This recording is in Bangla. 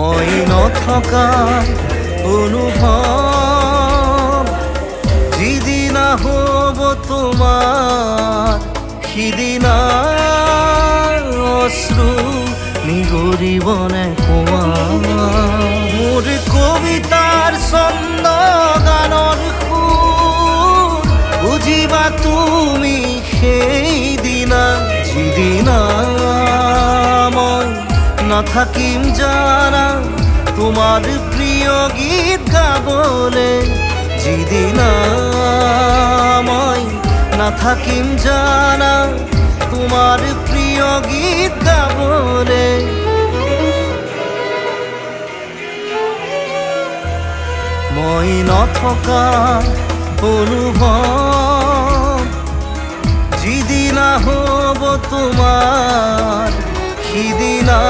মই নথকা অনুভৱ যিদিনা হ'ব তোমাৰ সিদিনা অশ্ৰু নিগৰিবনে কোৱা মোৰ কবিতাৰ ছন্দ গানৰ সুৰ বুজিবা তুমি সেইদিনা যিদিনা মই নাথাকিম জানা তোমার প্রিয় গীত গাবলে যিদিনা মই নাথাকিম জানা তোমার প্রিয় গীত গাবলে মই নথকা অনুভৱ যিদিনা হ'ব তোমাৰ সিদিনা